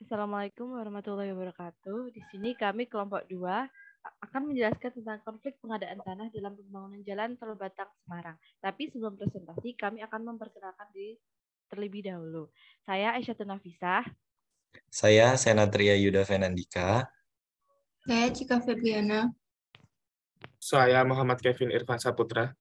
Assalamualaikum warahmatullahi wabarakatuh. Di sini kami kelompok 2 akan menjelaskan tentang konflik pengadaan tanah dalam pembangunan jalan Tol Batang Semarang. Tapi sebelum presentasi, kami akan memperkenalkan diri terlebih dahulu. Saya Aisyatun Nafisah. Saya Senatria Yuda Fenandika. Saya Cika Febriana. Saya Muhammad Kevin Irfan Saputra.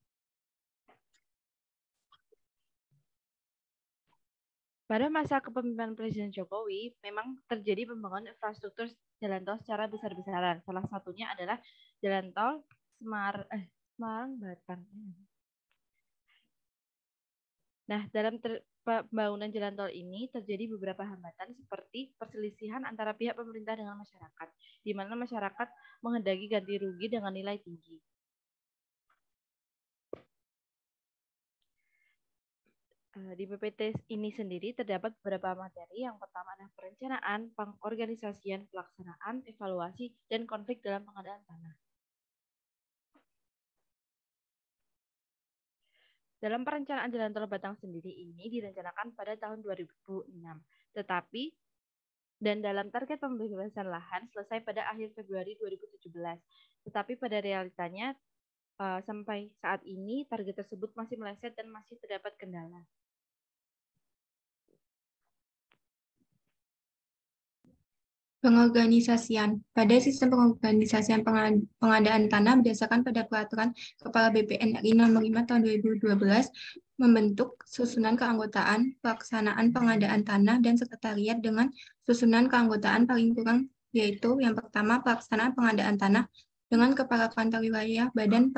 Pada masa kepemimpinan Presiden Jokowi, memang terjadi pembangunan infrastruktur jalan tol secara besar-besaran. Salah satunya adalah jalan tol Semarang-Batang. Nah, dalam pembangunan jalan tol ini terjadi beberapa hambatan seperti perselisihan antara pihak pemerintah dengan masyarakat, di mana masyarakat menghendaki ganti rugi dengan nilai tinggi. Di PPT ini sendiri terdapat beberapa materi. Yang pertama adalah perencanaan, pengorganisasian, pelaksanaan, evaluasi, dan konflik dalam pengadaan tanah. Dalam perencanaan jalan tol Batang sendiri ini direncanakan pada tahun 2006, dan dalam target pembebasan lahan selesai pada akhir Februari 2017. Tetapi pada realitanya sampai saat ini target tersebut masih meleset dan masih terdapat kendala. Pengorganisasian. Pada sistem pengorganisasian pengadaan tanah berdasarkan pada Peraturan Kepala BPN RI Nomor 5 Tahun 2012 membentuk susunan keanggotaan, pelaksanaan pengadaan tanah, dan sekretariat dengan susunan keanggotaan paling kurang, yaitu yang pertama pelaksanaan pengadaan tanah dengan Kepala Kantor Wilayah Badan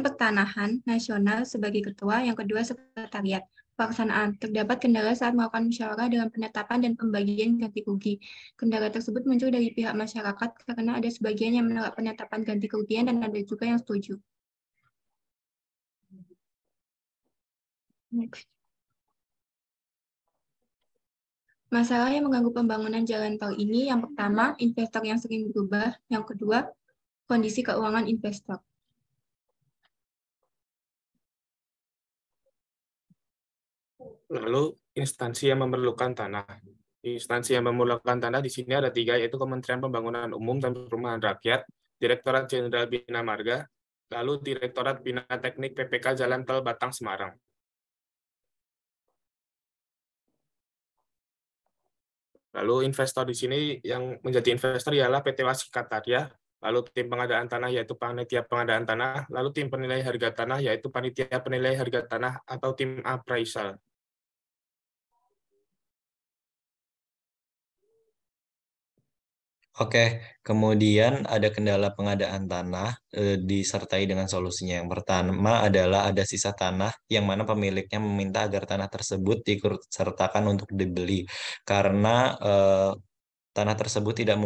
Pertanahan Nasional sebagai ketua, yang kedua sekretariat. Pelaksanaan. Terdapat kendala saat melakukan musyawarah dalam penetapan dan pembagian ganti rugi. Kendala tersebut muncul dari pihak masyarakat karena ada sebagian yang menolak penetapan ganti kerugian dan ada juga yang setuju. Next. Masalah yang mengganggu pembangunan jalan tol ini, yang pertama, investor yang sering berubah. Yang kedua, kondisi keuangan investor. Lalu instansi yang memerlukan tanah. Instansi yang memerlukan tanah di sini ada 3, yaitu Kementerian Pembangunan Umum dan Perumahan Rakyat, Direktorat Jenderal Bina Marga, lalu Direktorat Bina Teknik PPK Jalan Tol Batang Semarang. Lalu investor di sini yang menjadi investor ialah PT Waskita Karya, lalu tim pengadaan tanah yaitu panitia pengadaan tanah, lalu tim penilai harga tanah yaitu panitia penilai harga tanah atau tim appraisal. Oke, kemudian ada kendala pengadaan tanah disertai dengan solusinya. Yang pertama adalah ada sisa tanah yang mana pemiliknya meminta agar tanah tersebut diikutsertakan untuk dibeli karena tanah tersebut tidak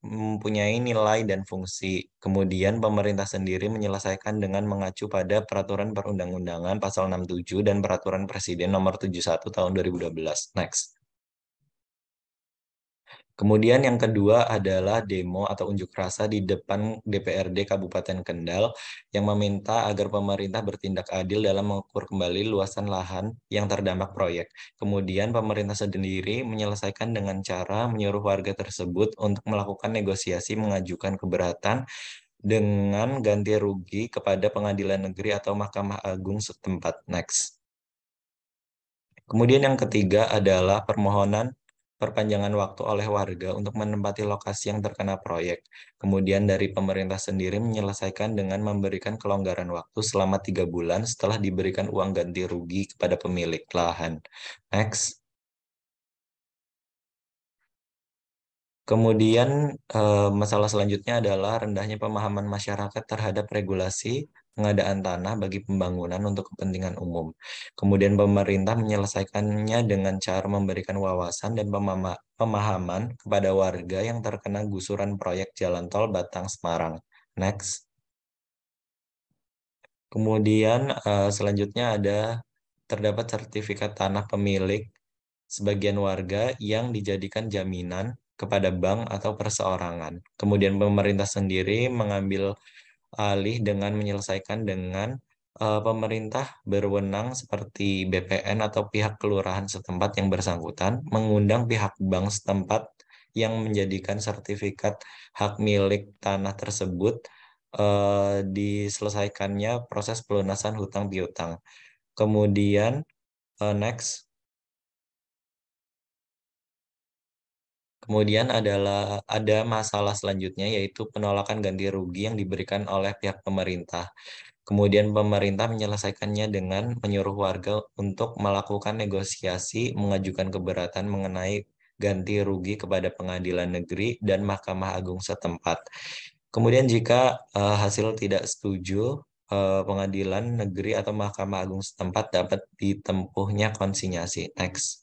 mempunyai nilai dan fungsi. Kemudian pemerintah sendiri menyelesaikan dengan mengacu pada Peraturan Perundang-undangan Pasal 67 dan Peraturan Presiden Nomor 71 Tahun 2012. Next. Kemudian yang kedua adalah demo atau unjuk rasa di depan DPRD Kabupaten Kendal yang meminta agar pemerintah bertindak adil dalam mengukur kembali luasan lahan yang terdampak proyek. Kemudian pemerintah sendiri menyelesaikan dengan cara menyuruh warga tersebut untuk melakukan negosiasi mengajukan keberatan dengan ganti rugi kepada pengadilan negeri atau Mahkamah Agung setempat. Next. Kemudian yang ketiga adalah permohonan perpanjangan waktu oleh warga untuk menempati lokasi yang terkena proyek. Kemudian dari pemerintah sendiri menyelesaikan dengan memberikan kelonggaran waktu selama 3 bulan setelah diberikan uang ganti rugi kepada pemilik lahan. Next. Kemudian masalah selanjutnya adalah rendahnya pemahaman masyarakat terhadap regulasi pengadaan tanah bagi pembangunan untuk kepentingan umum. Kemudian pemerintah menyelesaikannya dengan cara memberikan wawasan dan pemahaman kepada warga yang terkena gusuran proyek jalan tol Batang Semarang. Next. Kemudian selanjutnya terdapat sertifikat tanah pemilik sebagian warga yang dijadikan jaminan kepada bank atau perseorangan. Kemudian pemerintah sendiri mengambil alih dengan menyelesaikan dengan Pemerintah berwenang seperti BPN atau pihak kelurahan setempat yang bersangkutan mengundang pihak bank setempat yang menjadikan sertifikat hak milik tanah tersebut diselesaikannya proses pelunasan hutang piutang. Kemudian next. Kemudian ada masalah selanjutnya yaitu penolakan ganti rugi yang diberikan oleh pihak pemerintah. Kemudian pemerintah menyelesaikannya dengan menyuruh warga untuk melakukan negosiasi, mengajukan keberatan mengenai ganti rugi kepada pengadilan negeri dan Mahkamah Agung setempat. Kemudian jika hasil tidak setuju, pengadilan negeri atau Mahkamah Agung setempat dapat ditempuhnya konsinyasi. Next.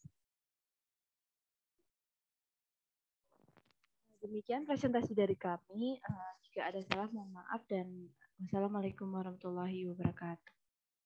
Demikian presentasi dari kami. Jika ada salah, mohon maaf dan wassalamualaikum warahmatullahi wabarakatuh.